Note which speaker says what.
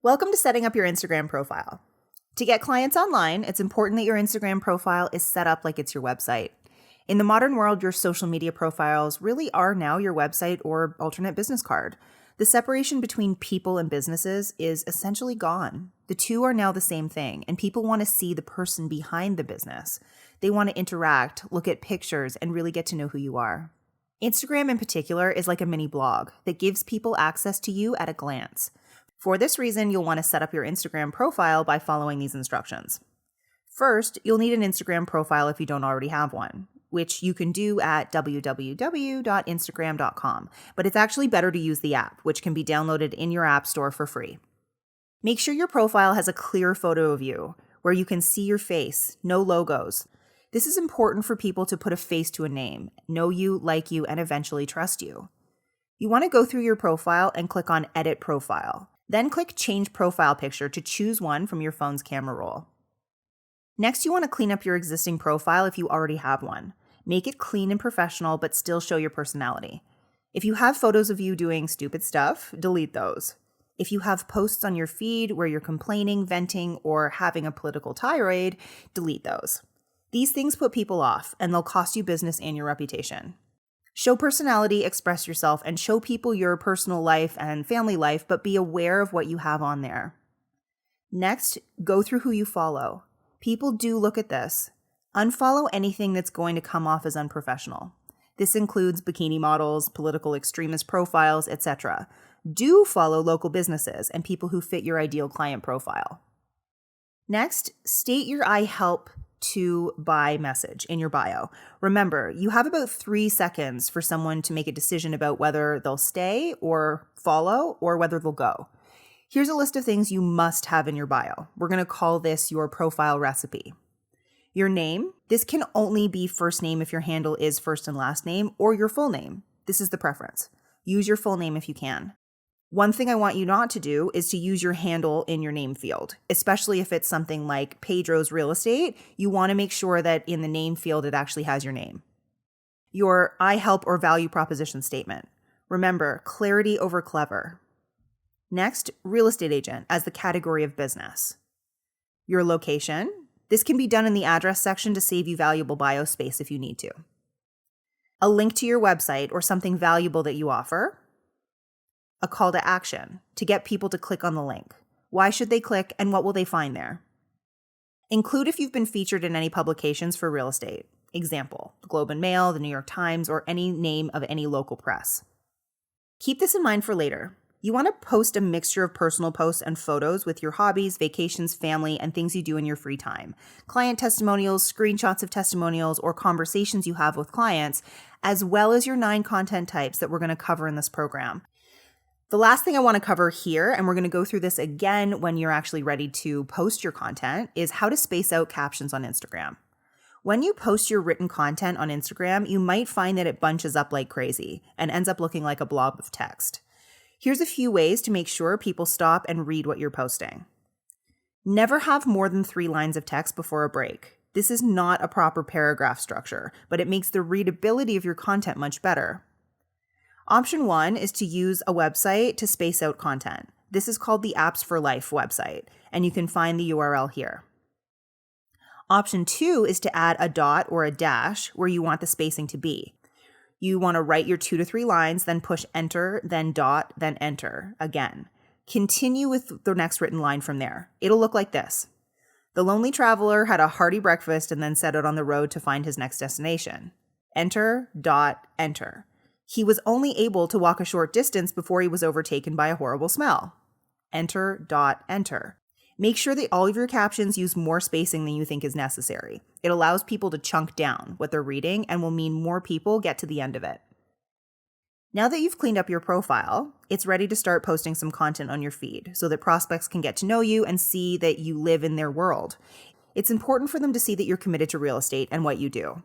Speaker 1: Welcome to setting up your Instagram profile. To get clients online, it's important that your Instagram profile is set up like it's your website. In the modern world, your social media profiles really are now your website or alternate business card. The separation between people and businesses is essentially gone. The two are now the same thing, and people want to see the person behind the business. They want to interact, look at pictures, and really get to know who you are. Instagram in particular is like a mini blog that gives people access to you at a glance. For this reason, you'll want to set up your Instagram profile by following these instructions. First, you'll need an Instagram profile if you don't already have one, which you can do at www.instagram.com, but it's actually better to use the app, which can be downloaded in your app store for free. Make sure your profile has a clear photo of you, where you can see your face, no logos. This is important for people to put a face to a name, know you, like you, and eventually trust you. You want to go through your profile and click on Edit Profile. Then click Change Profile Picture to choose one from your phone's camera roll. Next, you want to clean up your existing profile if you already have one. Make it clean and professional, but still show your personality. If you have photos of you doing stupid stuff, delete those. If you have posts on your feed where you're complaining, venting, or having a political tirade, delete those. These things put people off, and they'll cost you business and your reputation. Show personality, express yourself, and show people your personal life and family life, but be aware of what you have on there. Next, go through who you follow. People do look at this. Unfollow anything that's going to come off as unprofessional. This includes bikini models, political extremist profiles, etc. Do follow local businesses and people who fit your ideal client profile. Next, state your I help to buy message in your bio. Remember, you have about 3 seconds for someone to make a decision about whether they'll stay or follow or whether they'll go. Here's a list of things you must have in your bio. We're going to call this your profile recipe. Your name. This can only be first name if your handle is first and last name, or your full name. This is the preference. Use your full name if you can. One thing I want you not to do is to use your handle in your name field, especially if it's something like Pedro's Real Estate. You want to make sure that in the name field, it actually has your name. Your I help or value proposition statement. Remember, clarity over clever. Next, real estate agent as the category of business. Your location. This can be done in the address section to save you valuable bio space if you need to. A link to your website or something valuable that you offer. A call to action to get people to click on the link. Why should they click and what will they find there? Include if you've been featured in any publications for real estate. Example, the Globe and Mail, the New York Times, or any name of any local press. Keep this in mind for later. You want to post a mixture of personal posts and photos with your hobbies, vacations, family, and things you do in your free time. Client testimonials, screenshots of testimonials, or conversations you have with clients, as well as your 9 content types that we're going to cover in this program. The last thing I want to cover here, and we're going to go through this again when you're actually ready to post your content, is how to space out captions on Instagram. When you post your written content on Instagram, you might find that it bunches up like crazy and ends up looking like a blob of text. Here's a few ways to make sure people stop and read what you're posting. Never have more than 3 lines of text before a break. This is not a proper paragraph structure, but it makes the readability of your content much better. Option 1 is to use a website to space out content. This is called the Apps for Life website, and you can find the URL here. Option 2 is to add a dot or a dash where you want the spacing to be. You want to write your 2 to 3 lines, then push enter, then dot, then enter again. Continue with the next written line from there. It'll look like this. The lonely traveler had a hearty breakfast and then set out on the road to find his next destination. Enter, dot, enter. He was only able to walk a short distance before he was overtaken by a horrible smell. Enter, dot, enter. Make sure that all of your captions use more spacing than you think is necessary. It allows people to chunk down what they're reading and will mean more people get to the end of it. Now that you've cleaned up your profile, it's ready to start posting some content on your feed so that prospects can get to know you and see that you live in their world. It's important for them to see that you're committed to real estate and what you do.